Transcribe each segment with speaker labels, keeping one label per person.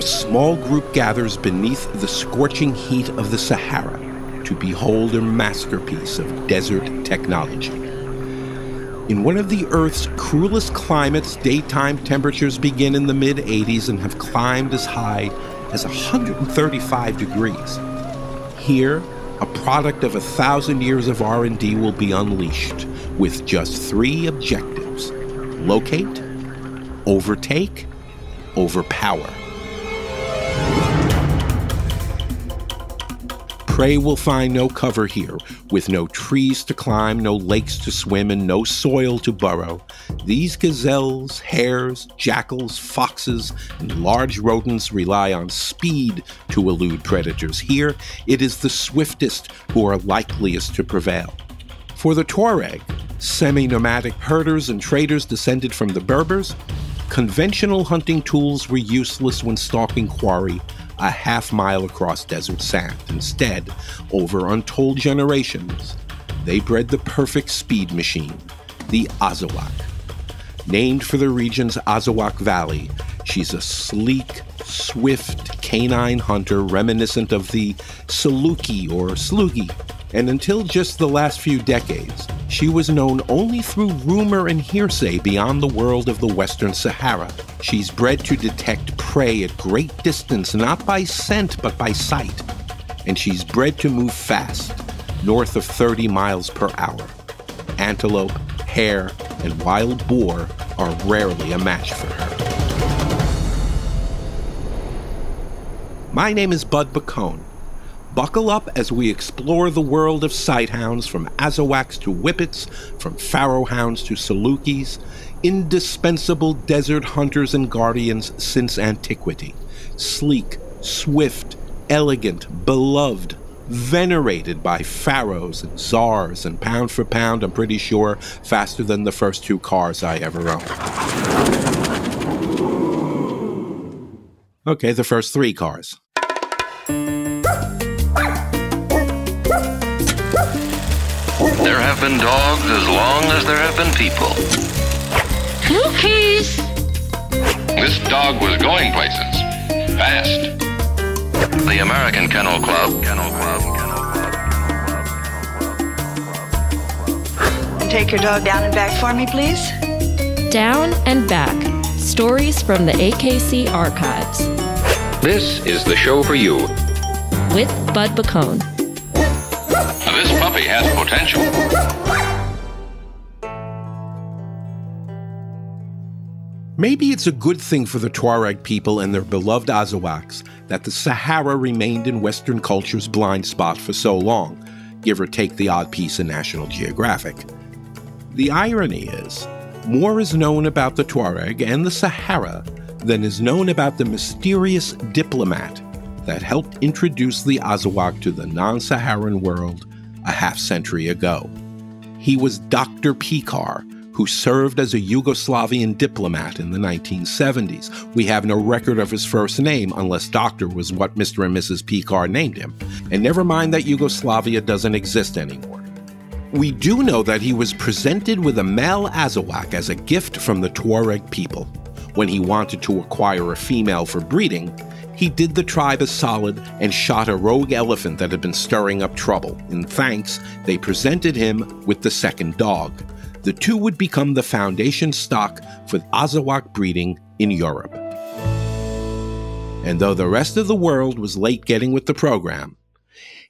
Speaker 1: a small group gathers beneath the scorching heat of the Sahara to behold a masterpiece of desert technology. In one of the Earth's cruelest climates, daytime temperatures begin in the mid-80s and have climbed as high as 135 degrees. Here, a product of 1,000 years of R&D will be unleashed with just 3 objectives: locate, overtake, overpower. Prey will find no cover here, with no trees to climb, no lakes to swim, and no soil to burrow. These gazelles, hares, jackals, foxes, and large rodents rely on speed to elude predators. Here, it is the swiftest who are likeliest to prevail. For the Tuareg, semi-nomadic herders and traders descended from the Berbers, conventional hunting tools were useless when stalking quarry a half-mile across desert sand. Instead, over untold generations, they bred the perfect speed machine, the Azawakh. Named for the region's Azawakh Valley, she's a sleek, swift canine hunter reminiscent of the Saluki or Slugi. And until just the last few decades, she was known only through rumor and hearsay beyond the world of the Western Sahara. She's bred to detect prey at great distance, not by scent, but by sight. And she's bred to move fast, north of 30 miles per hour. Antelope, hare, and wild boar are rarely a match for her. My name is Bud Bacone. Buckle up as we explore the world of Sighthounds, from Azawaks to Whippets, from pharaohs to Salukis, indispensable desert hunters and guardians since antiquity. Sleek, swift, elegant, beloved, venerated by pharaohs and czars, and pound for pound, I'm pretty sure, faster than the first 2 cars I ever owned. Okay, the first 3 cars.
Speaker 2: There have been dogs as long as there have been people.
Speaker 3: Cookies!
Speaker 2: This dog was going places. Fast. The American Kennel Club.
Speaker 4: Take your dog down and back for me, please.
Speaker 3: Down and Back. Stories from the AKC archives.
Speaker 2: This is the show for you.
Speaker 3: With Bud Bacone.
Speaker 2: This puppy has potential.
Speaker 1: Maybe it's a good thing for the Tuareg people and their beloved Azawakhs that the Sahara remained in Western culture's blind spot for so long, give or take the odd piece in National Geographic. The irony is, more is known about the Tuareg and the Sahara than is known about the mysterious diplomat that helped introduce the Azawakh to the non-Saharan world a half-century ago. He was Dr. Pekar, who served as a Yugoslavian diplomat in the 1970s. We have no record of his first name, unless Doctor was what Mr. and Mrs. Pekar named him. And never mind that Yugoslavia doesn't exist anymore. We do know that he was presented with a male Azawakh as a gift from the Tuareg people. When he wanted to acquire a female for breeding, he did the tribe a solid and shot a rogue elephant that had been stirring up trouble. In thanks, they presented him with the second dog. The 2 would become the foundation stock for Azawakh breeding in Europe. And though the rest of the world was late getting with the program,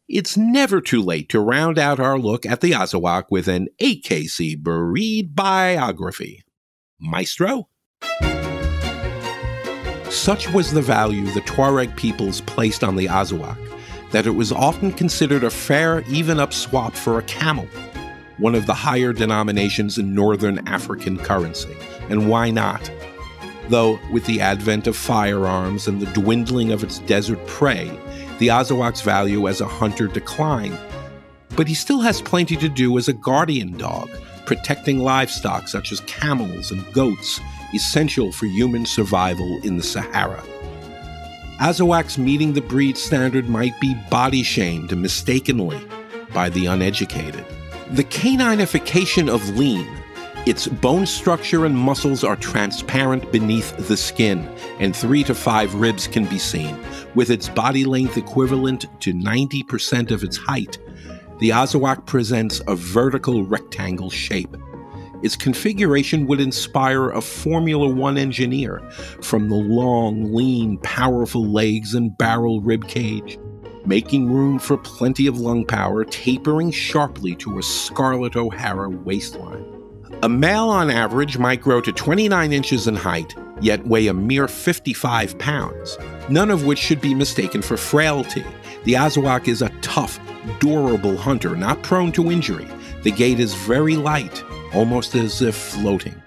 Speaker 1: it's never too late to round out our look at the Azawakh with an AKC breed biography. Maestro? Such was the value the Tuareg peoples placed on the Azawakh that it was often considered a fair, even-up swap for a camel, one of the higher denominations in northern African currency. And why not? Though, with the advent of firearms and the dwindling of its desert prey, the Azawakh's value as a hunter declined. But he still has plenty to do as a guardian dog, protecting livestock such as camels and goats, essential for human survival in the Sahara. Azawakhs meeting the breed standard might be body-shamed mistakenly by the uneducated. The caninification of lean Its bone structure and muscles are transparent beneath the skin, and 3 to 5 ribs can be seen. With its body length equivalent to 90% of its height, the Azawakh presents a vertical rectangle shape. Its configuration would inspire a Formula One engineer, from the long, lean, powerful legs and barrel rib cage, making room for plenty of lung power, tapering sharply to a Scarlett O'Hara waistline. A male on average might grow to 29 inches in height, yet weigh a mere 55 pounds, none of which should be mistaken for frailty. The Azawakh is a tough, durable hunter, not prone to injury. The gait is very light, almost as if floating.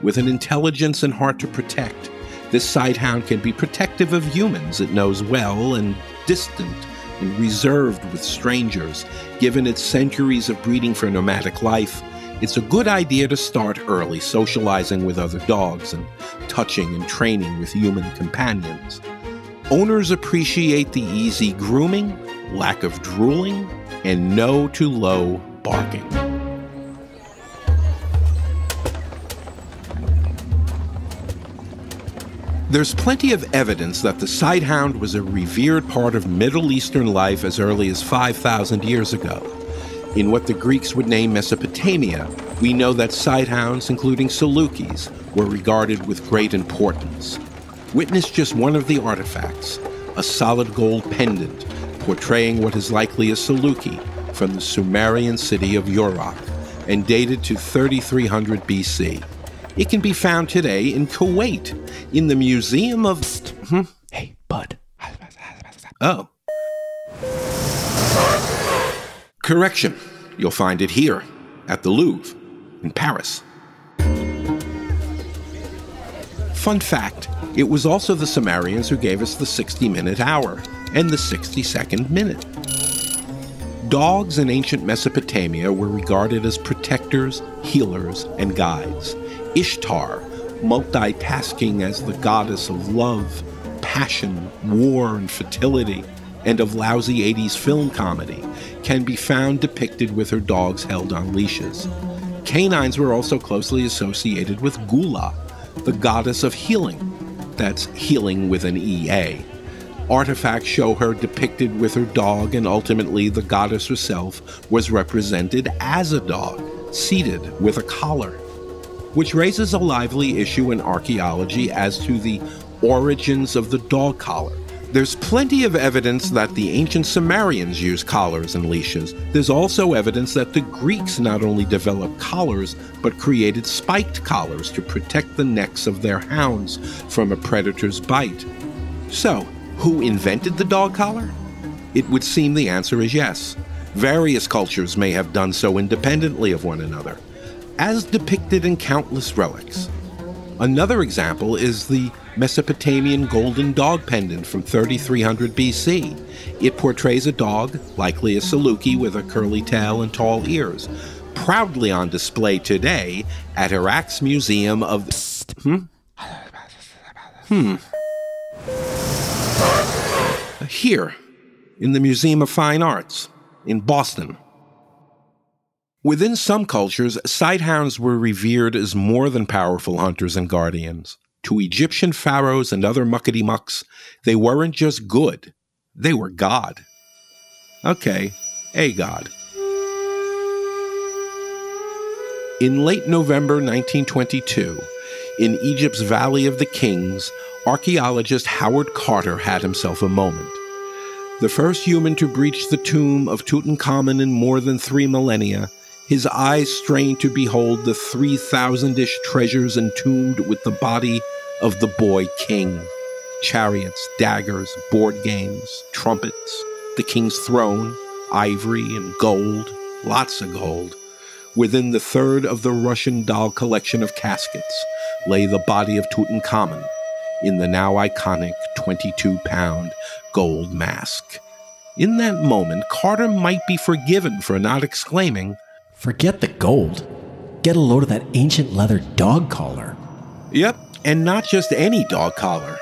Speaker 1: With an intelligence and heart to protect, this sighthound can be protective of humans it knows well, and distant and reserved with strangers. Given its centuries of breeding for nomadic life, it's a good idea to start early, socializing with other dogs and touching and training with human companions. Owners appreciate the easy grooming, lack of drooling, and no to low barking. There's plenty of evidence that the Sighthound was a revered part of Middle Eastern life as early as 5,000 years ago. In what the Greeks would name Mesopotamia, we know that Sighthounds, including Salukis, were regarded with great importance. Witness just one of the artifacts, a solid gold pendant portraying what is likely a Saluki from the Sumerian city of Uruk and dated to 3300 BC. It can be found today in Kuwait, in the Museum of...
Speaker 5: Hey, bud.
Speaker 1: Oh. Correction. You'll find it here, at the Louvre, in Paris. Fun fact, it was also the Sumerians who gave us the 60-minute hour and the 60-second minute. Dogs in ancient Mesopotamia were regarded as protectors, healers, and guides. Ishtar, multitasking as the goddess of love, passion, war, and fertility, and of lousy 80s film comedy, can be found depicted with her dogs held on leashes. Canines were also closely associated with Gula, the goddess of healing. That's healing with an EA. Artifacts show her depicted with her dog, and ultimately the goddess herself was represented as a dog, seated with a collar, which raises a lively issue in archaeology as to the origins of the dog collar. There's plenty of evidence that the ancient Sumerians used collars and leashes. There's also evidence that the Greeks not only developed collars, but created spiked collars to protect the necks of their hounds from a predator's bite. So, who invented the dog collar? It would seem the answer is yes. Various cultures may have done so independently of one another, as depicted in countless relics. Another example is the Mesopotamian golden dog pendant from 3300 BC. It portrays a dog, likely a Saluki with a curly tail and tall ears, proudly on display today at Iraq's Museum of... Here, in the Museum of Fine Arts, in Boston. Within some cultures, sighthounds were revered as more than powerful hunters and guardians. To Egyptian pharaohs and other muckety-mucks, they weren't just good, they were God. Okay, a god. In late November 1922, in Egypt's Valley of the Kings, archaeologist Howard Carter had himself a moment. The first human to breach the tomb of Tutankhamun in more than 3 millennia, his eyes strained to behold the 3,000-ish treasures entombed with the body of the boy king. Chariots, daggers, board games, trumpets, the king's throne, ivory and gold, lots of gold. Within the third of the Russian doll collection of caskets lay the body of Tutankhamun in the now iconic 22-pound gold mask. In that moment, Carter might be forgiven for not exclaiming,
Speaker 5: "Forget the gold. Get a load of that ancient leather dog collar."
Speaker 1: Yep, and not just any dog collar.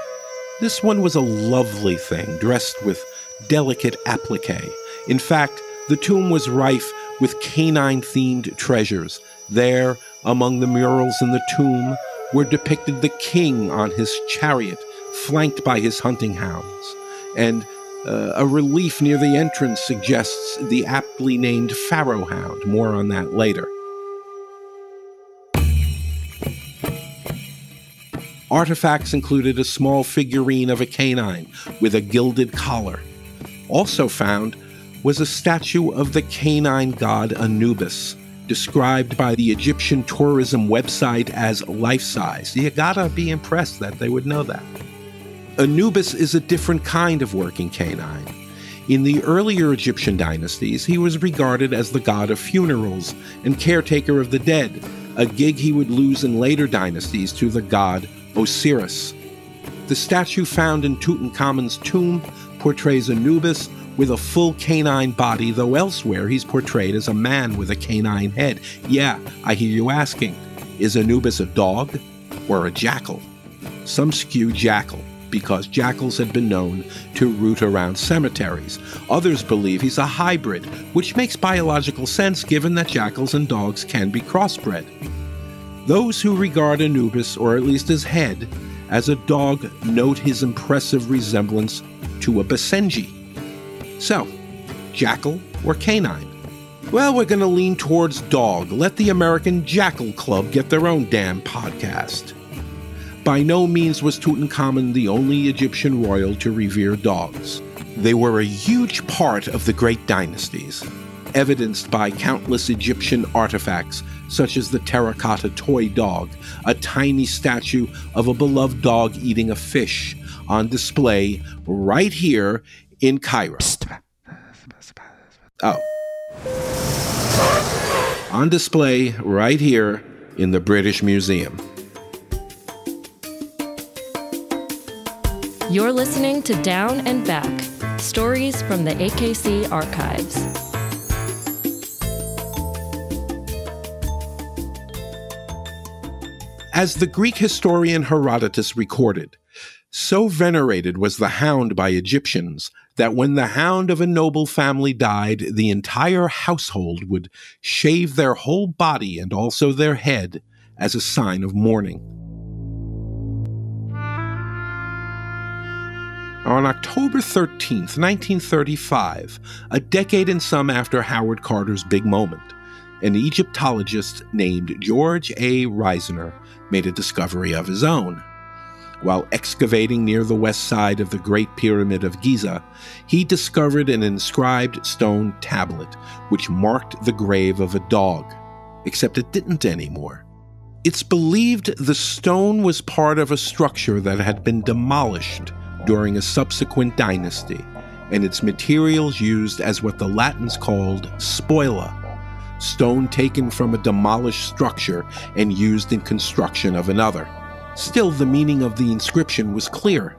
Speaker 1: This one was a lovely thing, dressed with delicate applique. In fact, the tomb was rife with canine-themed treasures. There, Among the murals in the tomb were depicted the king on his chariot, flanked by his hunting hounds, and a relief near the entrance suggests the aptly named pharaoh hound. More on that later. Artifacts included a small figurine of a canine with a gilded collar. Also found was a statue of the canine god Anubis, described by the Egyptian tourism website as life-size. You gotta be impressed that they would know that. Anubis is a different kind of working canine. In the earlier Egyptian dynasties, he was regarded as the god of funerals and caretaker of the dead, a gig he would lose in later dynasties to the god Osiris. The statue found in Tutankhamun's tomb portrays Anubis with a full canine body, though elsewhere he's portrayed as a man with a canine head. Yeah, I hear you asking, is Anubis a dog or a jackal? Some skew jackal, because jackals had been known to root around cemeteries. Others believe he's a hybrid, which makes biological sense given that jackals and dogs can be crossbred. Those who regard Anubis, or at least his head, as a dog note his impressive resemblance to a Basenji. So, jackal or canine? Well, we're going to lean towards dog. Let the American Jackal Club get their own damn podcast. By no means was Tutankhamun the only Egyptian royal to revere dogs. They were a huge part of the great dynasties, evidenced by countless Egyptian artifacts such as the terracotta toy dog, a tiny statue of a beloved dog eating a fish, on display right here in Cairo. Oh. On display right here in the British Museum.
Speaker 3: You're listening to Down and Back, stories from the AKC archives.
Speaker 1: As the Greek historian Herodotus recorded, so venerated was the hound by Egyptians that when the hound of a noble family died, the entire household would shave their whole body and also their head as a sign of mourning. On October 13th, 1935, a decade and some after Howard Carter's big moment, an Egyptologist named George A. Reisner made a discovery of his own. While excavating near the west side of the Great Pyramid of Giza, he discovered an inscribed stone tablet which marked the grave of a dog, except it didn't anymore. It's believed the stone was part of a structure that had been demolished during a subsequent dynasty, and its materials used as what the Latins called spoila, stone taken from a demolished structure and used in construction of another. Still, the meaning of the inscription was clear.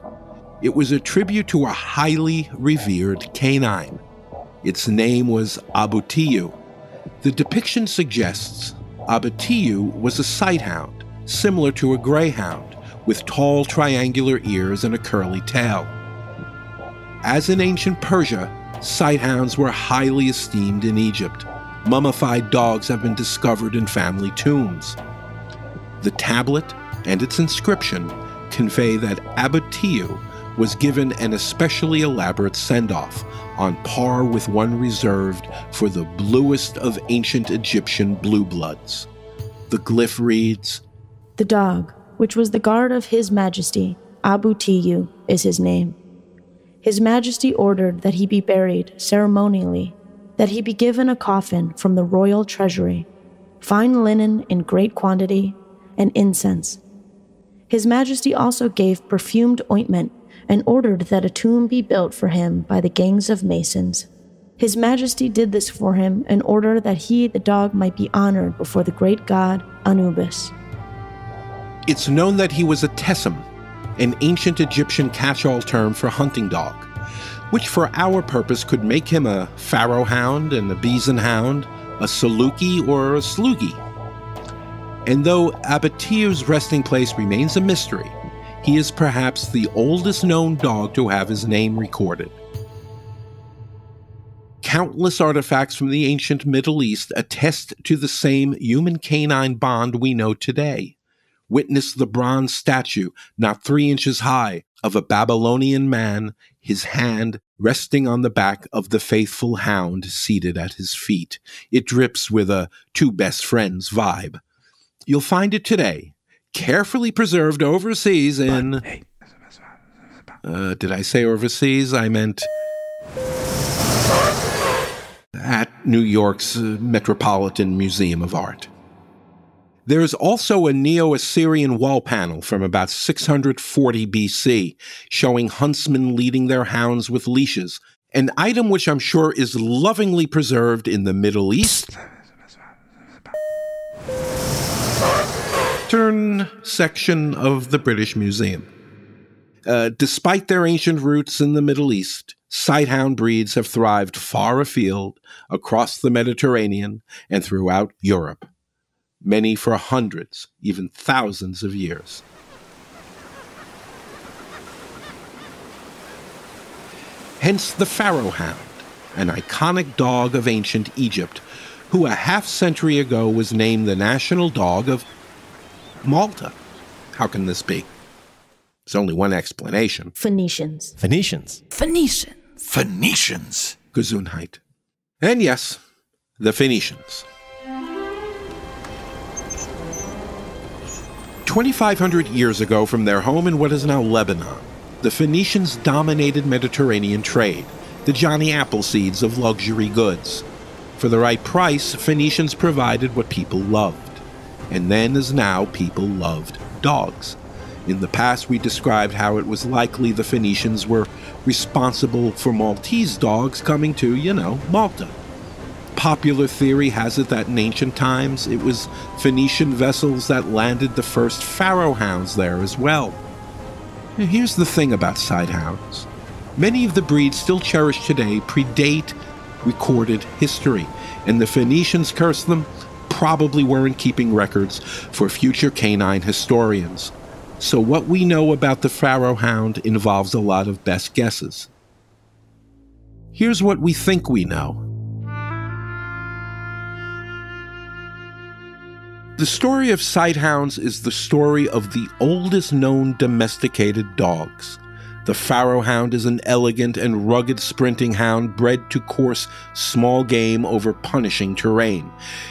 Speaker 1: It was a tribute to a highly revered canine. Its name was Abu-Tiyu. The depiction suggests Abu-Tiyu was a sighthound, similar to a greyhound, with tall triangular ears and a curly tail. As in ancient Persia, sighthounds were highly esteemed in Egypt. Mummified dogs have been discovered in family tombs. The tablet and its inscription convey that Abu-Tiyu was given an especially elaborate send-off, on par with one reserved for the bluest of ancient Egyptian blue bloods. The glyph reads,
Speaker 6: "The dog, which was the guard of His Majesty, Abu-Tiyu is his name. His Majesty ordered that he be buried ceremonially, that he be given a coffin from the royal treasury, fine linen in great quantity, and incense. His Majesty also gave perfumed ointment and ordered that a tomb be built for him by the gangs of masons. His Majesty did this for him in order that he, the dog, might be honored before the great god Anubis."
Speaker 1: It's known that he was a tessim, an ancient Egyptian catch-all term for hunting dog, which for our purpose could make him a pharaoh hound and a Bizen hound, a saluki or a slugi. And though Abu-Tiyu's resting place remains a mystery, he is perhaps the oldest known dog to have his name recorded. Countless artifacts from the ancient Middle East attest to the same human-canine bond we know today. Witness the bronze statue, not 3 inches high, of a Babylonian man, his hand resting on the back of the faithful hound seated at his feet. It drips with a two best friends vibe. You'll find it today, carefully preserved overseas in... did I say overseas? I meant... at New York's Metropolitan Museum of Art. There is also a Neo-Assyrian wall panel from about 640 BC, showing huntsmen leading their hounds with leashes, an item which I'm sure is lovingly preserved in the Middle East. Turn section of the British Museum. Despite their ancient roots in the Middle East, Sighthound breeds have thrived far afield, across the Mediterranean, and throughout Europe. Many for hundreds, even thousands of years. Hence the pharaoh hound, an iconic dog of ancient Egypt, who a half-century ago was named the national dog of Malta. How can this be? There's only one explanation.
Speaker 6: Phoenicians.
Speaker 5: Phoenicians.
Speaker 7: Phoenicians.
Speaker 1: Gesundheit. And yes, the Phoenicians. 2,500 years ago from their home in what is now Lebanon, the Phoenicians dominated Mediterranean trade, the Johnny Appleseeds of luxury goods. For the right price, Phoenicians provided what people loved. And then as now, people loved dogs. In the past, we described how it was likely the Phoenicians were responsible for Maltese dogs coming to, Malta. Popular theory has it that in ancient times, it was Phoenician vessels that landed the first pharaoh hounds there as well. Here's the thing about sighthounds. Many of the breeds still cherished today predate recorded history, and the Phoenicians cursed them probably weren't keeping records for future canine historians. So what we know about the pharaoh hound involves a lot of best guesses. Here's what we think we know. The story of sighthounds is the story of the oldest known domesticated dogs. The pharaoh hound is an elegant and rugged sprinting hound bred to course small game over punishing terrain.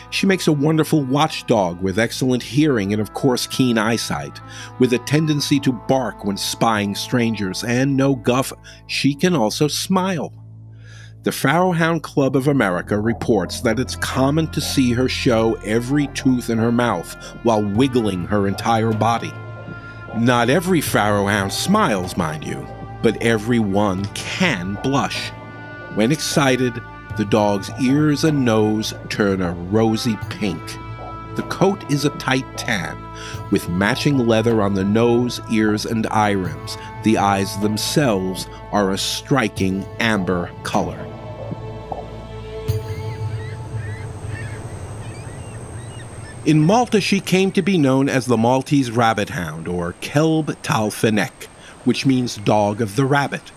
Speaker 1: She makes a wonderful watchdog with excellent hearing and, of course, keen eyesight. With a tendency to bark when spying strangers, and no guff, she can also smile. The Pharaoh Hound Club of America reports that it's common to see her show every tooth in her mouth while wiggling her entire body. Not every pharaoh hound smiles, mind you, but every one can blush. When excited, the dog's ears and nose turn a rosy pink. The coat is a tight tan, with matching leather on the nose, ears, and eye rims. The eyes themselves are a striking amber color. In Malta, she came to be known as the Maltese Rabbit Hound, or Kelb Tal Fennek, which means dog of the rabbit.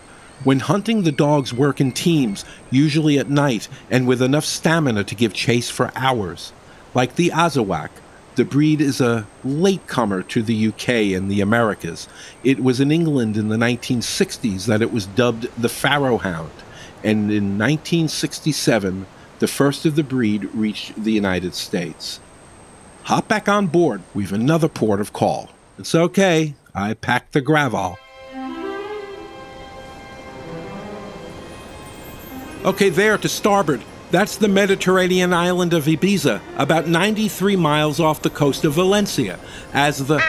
Speaker 1: When hunting, the dogs work in teams, usually at night, and with enough stamina to give chase for hours. Like the Azawakh, the breed is a latecomer to the UK and the Americas. It was in England in the 1960s that it was dubbed the Pharaoh Hound, and in 1967, the first of the breed reached the United States. Hop back on board. We've another port of call. It's okay. I packed the gravel. Okay, there to starboard. That's the Mediterranean island of Ibiza, about 93 miles off the coast of Valencia, as the...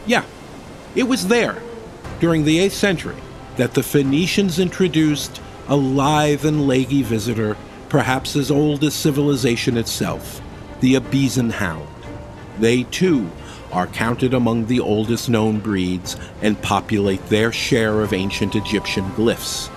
Speaker 1: Yeah, it was there, during the 8th century, that the Phoenicians introduced a lithe and leggy visitor, perhaps as old as civilization itself. The Ibizan hound. They, too, are counted among the oldest known breeds and populate their share of ancient Egyptian glyphs.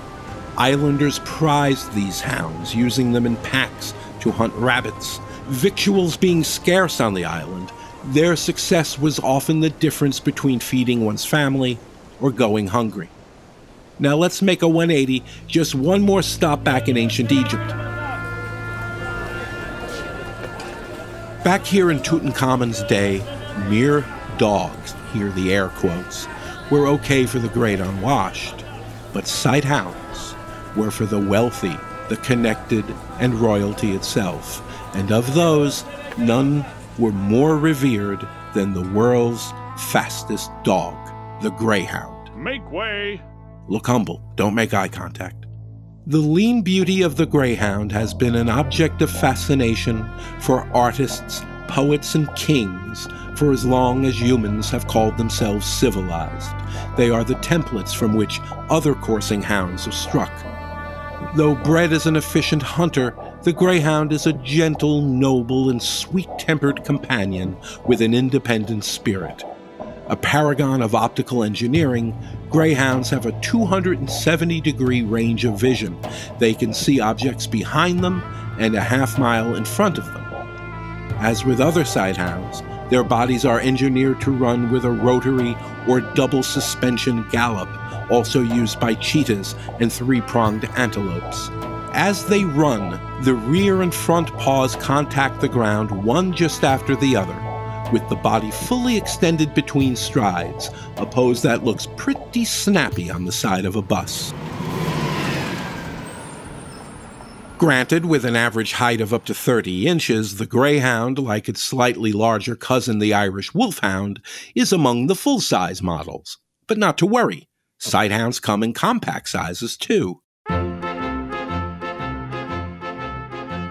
Speaker 1: Islanders prized these hounds, using them in packs to hunt rabbits. Victuals being scarce on the island, their success was often the difference between feeding one's family or going hungry. Now let's make a 180, just one more stop back in ancient Egypt. Back here in Tutankhamun's day, mere dogs, here the air quotes, were okay for the great unwashed, but sighthounds were for the wealthy, the connected, and royalty itself, and of those, none were more revered than the world's fastest dog, the greyhound.
Speaker 7: Make way!
Speaker 1: Look humble, don't make eye contact. The lean beauty of the greyhound has been an object of fascination for artists, poets, and kings for as long as humans have called themselves civilized. They are the templates from which other coursing hounds are struck. Though bred as an efficient hunter, the greyhound is a gentle, noble, and sweet-tempered companion with an independent spirit. A paragon of optical engineering, greyhounds have a 270-degree range of vision. They can see objects behind them and a half-mile in front of them. As with other sighthounds, their bodies are engineered to run with a rotary or double suspension gallop, also used by cheetahs and three-pronged antelopes. As they run, the rear and front paws contact the ground one just after the other, with the body fully extended between strides, a pose that looks pretty snappy on the side of a bus. Granted, with an average height of up to 30 inches, the greyhound, like its slightly larger cousin the Irish wolfhound, is among the full-size models. But not to worry, sighthounds come in compact sizes too.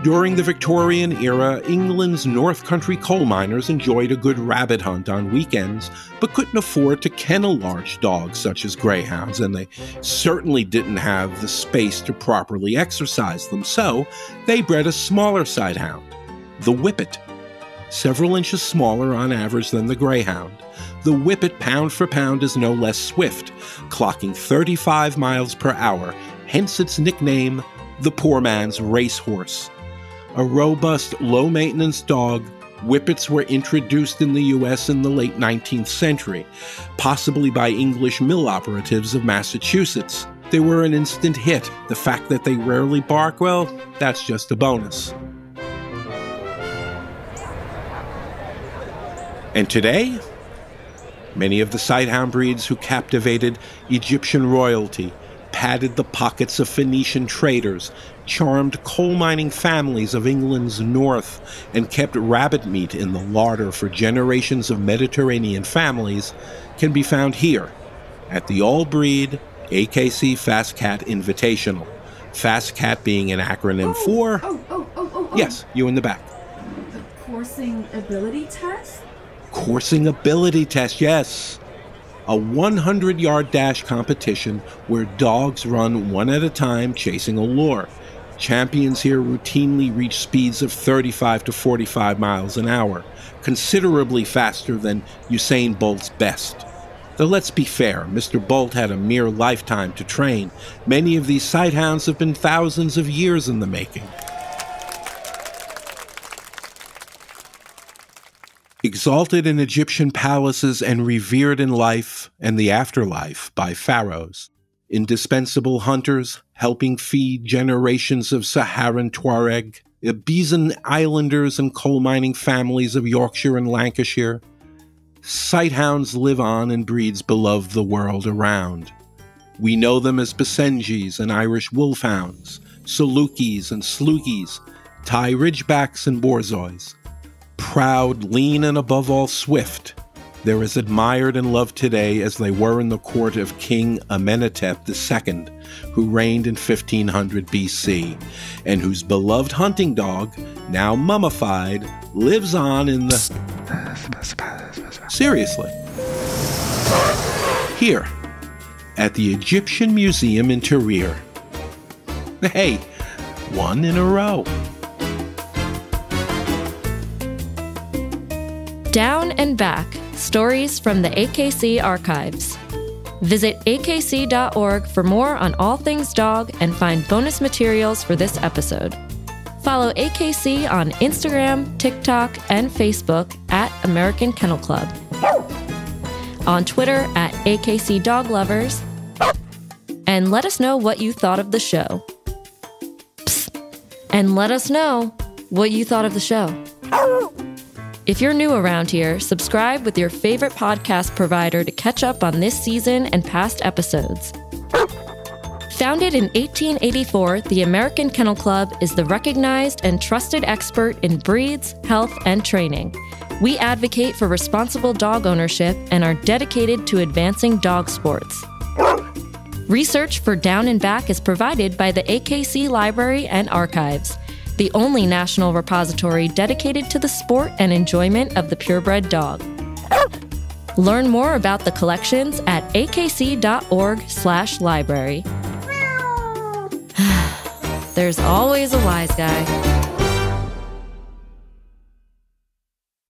Speaker 1: During the Victorian era, England's North Country coal miners enjoyed a good rabbit hunt on weekends, but couldn't afford to kennel large dogs such as greyhounds, and they certainly didn't have the space to properly exercise them, so they bred a smaller sighthound, the whippet. Several inches smaller on average than the greyhound, the whippet pound for pound is no less swift, clocking 35 miles per hour, hence its nickname, the poor man's racehorse. A robust, low-maintenance dog, whippets were introduced in the U.S. in the late 19th century, possibly by English mill operatives of Massachusetts. They were an instant hit. The fact that they rarely bark, well, that's just a bonus. And today, many of the sighthound breeds who captivated Egyptian royalty, padded the pockets of Phoenician traders, charmed coal mining families of England's north, and kept rabbit meat in the larder for generations of Mediterranean families, can be found here at the all-breed AKC Fast Cat Invitational. Fast Cat being an acronym for... Yes, you in the back.
Speaker 8: The coursing ability test?
Speaker 1: Coursing ability test, yes. A 100-yard dash competition where dogs run one at a time chasing a lure. Champions here routinely reach speeds of 35 to 45 miles an hour, considerably faster than Usain Bolt's best. Though let's be fair, Mr. Bolt had a mere lifetime to train. Many of these sighthounds have been thousands of years in the making. Exalted in Egyptian palaces and revered in life and the afterlife by pharaohs, indispensable hunters helping feed generations of Saharan Tuareg, Ibiza islanders and coal mining families of Yorkshire and Lancashire, sighthounds live on in breeds beloved the world around. We know them as Basenjis and Irish wolfhounds, Salukis and Slugies, Thai ridgebacks and Borzois. Proud, lean, and above all swift, they're as admired and loved today as they were in the court of King Amenhotep II, who reigned in 1500 BC, and whose beloved hunting dog, now mummified, lives on in the... Seriously. Here, at the Egyptian Museum in Tahrir. Hey, one in a row.
Speaker 3: Down and Back, stories from the AKC archives. Visit akc.org for more on all things dog and find bonus materials for this episode. Follow AKC on Instagram, TikTok, and Facebook at American Kennel Club. On Twitter at AKC Dog Lovers. And let us know what you thought of the show. Psst. And let us know what you thought of the show. If you're new around here, subscribe with your favorite podcast provider to catch up on this season and past episodes. Founded in 1884, the American Kennel Club is the recognized and trusted expert in breeds, health, and training. We advocate for responsible dog ownership and are dedicated to advancing dog sports. Research for Down and Back is provided by the AKC Library and Archives, the only national repository dedicated to the sport and enjoyment of the purebred dog. Learn more about the collections at akc.org/library. There's always a wise guy.